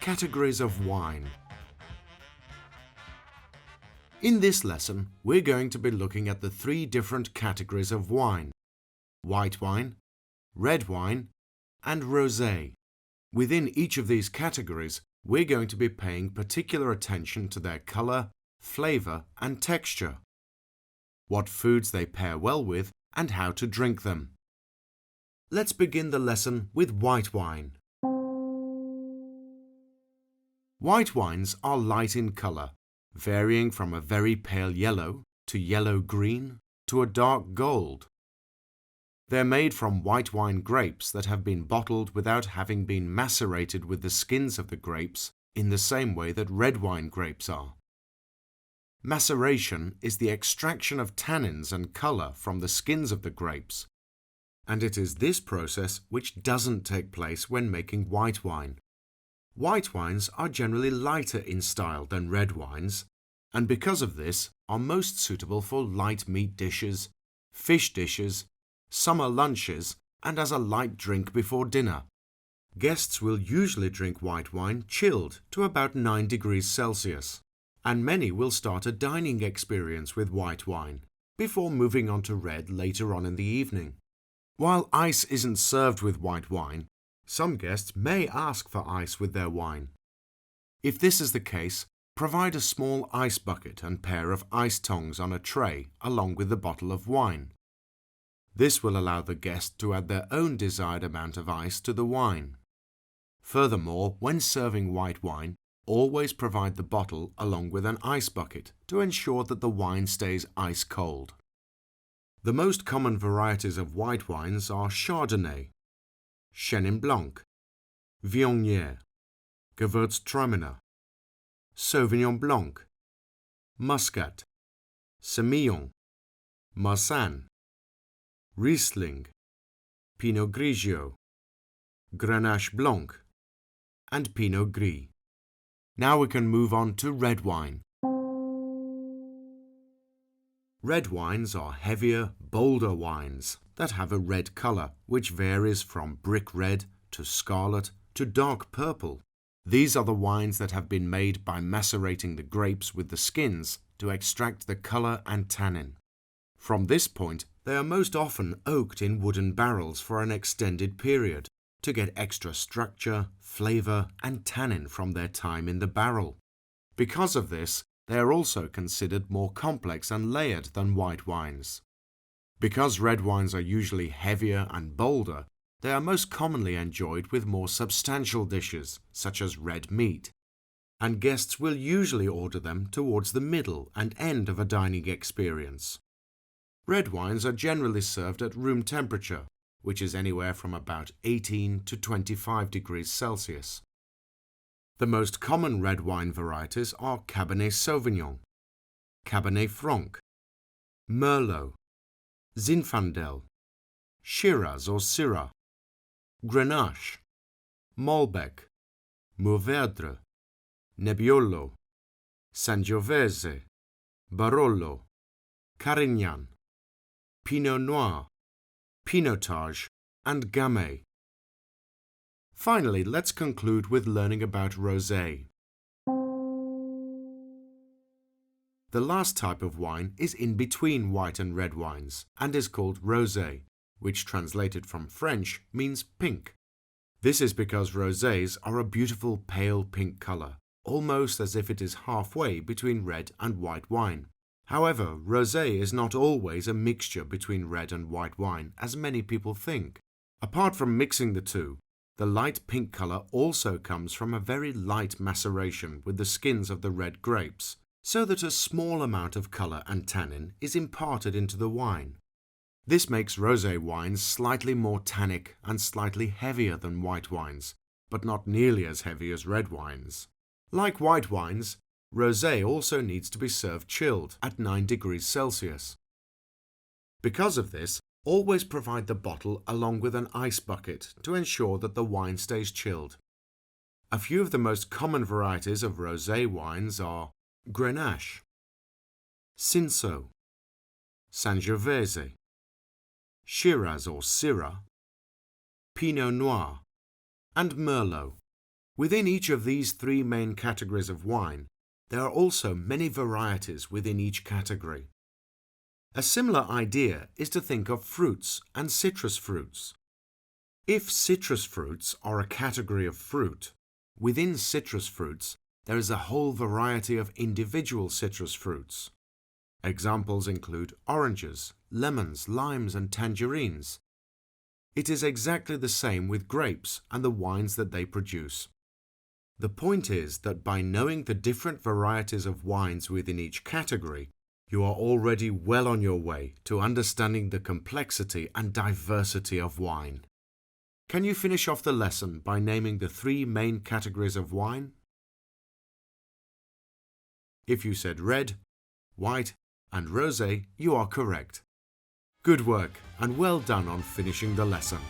Categories of wine. In this lesson, we're going to be looking at the three different categories of wine: white wine, red wine, and rosé. Within each of these categories, we're going to be paying particular attention to their color, flavor, and texture, what foods they pair well with, and how to drink them. Let's begin the lesson with white wine. White wines are light in color, varying from a very pale yellow to yellow-green to a dark gold. They're made from white wine grapes that have been bottled without having been macerated with the skins of the grapes in the same way that red wine grapes are. Maceration is the extraction of tannins and color from the skins of the grapes, and it is this process which doesn't take place when making white wine. White wines are generally lighter in style than red wines, and because of this are most suitable for light meat dishes, fish dishes, summer lunches, and as a light drink before dinner. Guests will usually drink white wine chilled to about 9 degrees Celsius, and many will start a dining experience with white wine before moving on to red later on in the evening. While ice isn't served with white wine, some guests may ask for ice with their wine. If this is the case, provide a small ice bucket and pair of ice tongs on a tray along with the bottle of wine. This will allow the guest to add their own desired amount of ice to the wine. Furthermore, when serving white wine, always provide the bottle along with an ice bucket to ensure that the wine stays ice cold. The most common varieties of white wines are Chardonnay, Chenin Blanc, Viognier, Gewürztraminer, Sauvignon Blanc, Muscat, Semillon, Marsanne, Riesling, Pinot Grigio, Grenache Blanc, and Pinot Gris. Now we can move on to red wine. Red wines are heavier, bolder wines that have a red color, which varies from brick red to scarlet to dark purple. These are the wines that have been made by macerating the grapes with the skins to extract the color and tannin. From this point, they are most often oaked in wooden barrels for an extended period to get extra structure, flavor, and tannin from their time in the barrel. Because of this, they are also considered more complex and layered than white wines. Because red wines are usually heavier and bolder, they are most commonly enjoyed with more substantial dishes, such as red meat, and guests will usually order them towards the middle and end of a dining experience. Red wines are generally served at room temperature, which is anywhere from about 18 to 25 degrees Celsius. The most common red wine varieties are Cabernet Sauvignon, Cabernet Franc, Merlot, Zinfandel, Shiraz or Syrah, Grenache, Malbec, Mourvèdre, Nebbiolo, Sangiovese, Barolo, Carignan, Pinot Noir, Pinotage, and Gamay. Finally, let's conclude with learning about rosé. The last type of wine is in between white and red wines and is called rosé, which translated from French means pink. This is because rosés are a beautiful pale pink color, almost as if it is halfway between red and white wine. However, rosé is not always a mixture between red and white wine, as many people think. Apart from mixing the two, the light pink color also comes from a very light maceration with the skins of the red grapes, so that a small amount of color and tannin is imparted into the wine. This makes rosé wines slightly more tannic and slightly heavier than white wines, but not nearly as heavy as red wines. Like white wines, rosé also needs to be served chilled at 9 degrees Celsius. Because of this, always provide the bottle along with an ice bucket to ensure that the wine stays chilled. A few of the most common varieties of rosé wines are Grenache, Cinsault, Sangiovese, Shiraz or Syrah, Pinot Noir, and Merlot. Within each of these three main categories of wine, there are also many varieties within each category. A similar idea is to think of fruits and citrus fruits. If citrus fruits are a category of fruit, within citrus fruits there is a whole variety of individual citrus fruits. Examples include oranges, lemons, limes, and tangerines. It is exactly the same with grapes and the wines that they produce. The point is that by knowing the different varieties of wines within each category, you are already well on your way to understanding the complexity and diversity of wine. Can you finish off the lesson by naming the three main categories of wine? If you said red, white, and rosé, you are correct. Good work and well done on finishing the lesson.